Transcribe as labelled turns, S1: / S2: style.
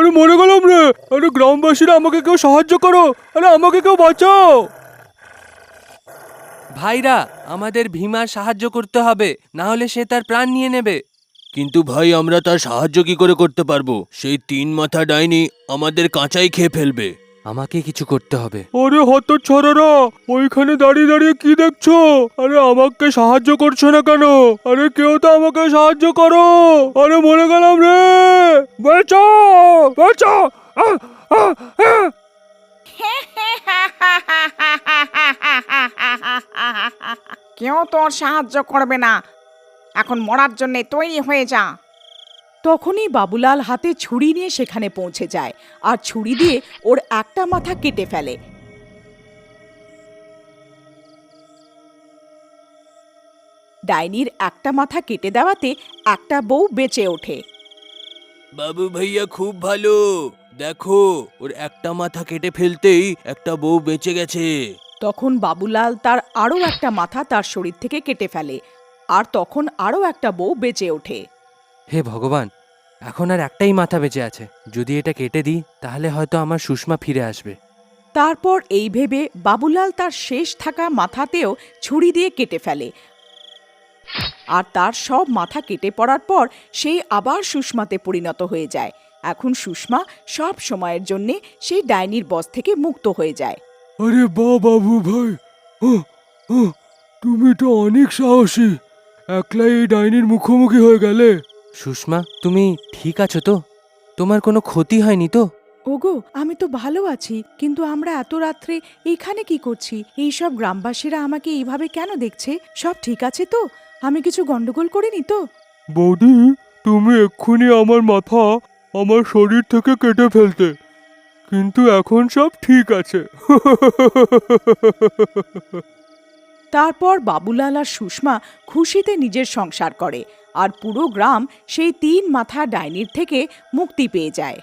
S1: আরে মরে গেলাম রে। আরে গ্রামবাসীরা, আমাকে কেউ সাহায্য করো, আরে আমাকে কেউ বাঁচাও।
S2: ভাইরা, আমাদের ভীমার সাহায্য করতে হবে, না হলে সে তার প্রাণ নিয়ে নেবে।
S3: কিন্তু ভাই, আমরা তার সাহায্য কি করে করতে পারবো? সেই 3 মাথা ডাইনি আমাদের কাঁচাই খেয়ে ফেলবে।
S2: আমাকে কিছু করতে হবে।
S1: আরে হতচ্ছাড়ারা, ওইখানে দাঁড়িয়ে দাঁড়িয়ে কি দেখছো? আরে আমাকে সাহায্য করছো না কেন? আরে কেউ তো আমাকে সাহায্য করো। আরে মরে গেলাম রে, বাঁচাও বাঁচাও। আহ, আহ, আহ।
S4: কেউ তোর সাহায্য করবে না, এখন মরার জন্য তৈরি হয়ে যা। তখনই বাবুলাল হাতে ছুরি নিয়ে সেখানে পৌঁছে যায় আর ছুরি দিয়ে ওর একটা মাথা কেটে ফেলে। ডাইনির একটা মাথা কেটে দেওয়াতে একটা বউ বেঁচে ওঠে।
S3: বাবু ভাইয়া খুব ভালো, দেখো ওর একটা মাথা কেটে ফেলতেই একটা বউ বেঁচে গেছে।
S4: তখন বাবুলাল তার আরও একটা মাথা তার শরীর থেকে কেটে ফেলে আর তখন আরও একটা বউ বেঁচে ওঠে।
S2: হে ভগবান, এখন আর একটাই মাথা বেঁচে আছে। যদি এটা কেটে দিই তাহলে হয়তো আমার সুষমা ফিরে আসবে।
S4: তারপর এই ভেবে বাবুলাল তার শেষ থাকা মাথাতেও ছুরি দিয়ে কেটে ফেলে আর তার সব মাথা কেটে পড়ার পর সে আবার সুষমাতে পরিণত হয়ে যায়। এখন সুষমা সব সময়ের জন্যে সেই ডাইনির বশ থেকে মুক্ত হয়ে যায়।
S1: আরে বাহ বাবু ভাই, হুঁ, হুঁ, তুমি তো অনেক সাহসী, একলাই এই ডাইনির মুখোমুখি হয়ে গেলে।
S2: সুষমা, তুমি ঠিক আছো তো? তোমার কোনো ক্ষতি হয়নি তো?
S4: ওগো, আমি তো ভালো আছি, কিন্তু আমরা এত রাত্রে এইখানে কি করছি? এইসব গ্রামবাসীরা আমাকে এইভাবে কেন দেখছে? সব ঠিক আছে তো? আমি কিছু গন্ডগোল করিনি তো?
S1: বৌদি, তুমি এক্ষুনি আমার মাথা আমার শরীর থেকে কেটে ফেলতে, কিন্তু এখন সব ঠিক আছে।
S4: তারপর বাবুলাল আর সুষমা খুশিতে নিজের সংসার করে আর পুরো গ্রাম সেই 3 মাথা ডাইনির থেকে মুক্তি পেয়ে যায়।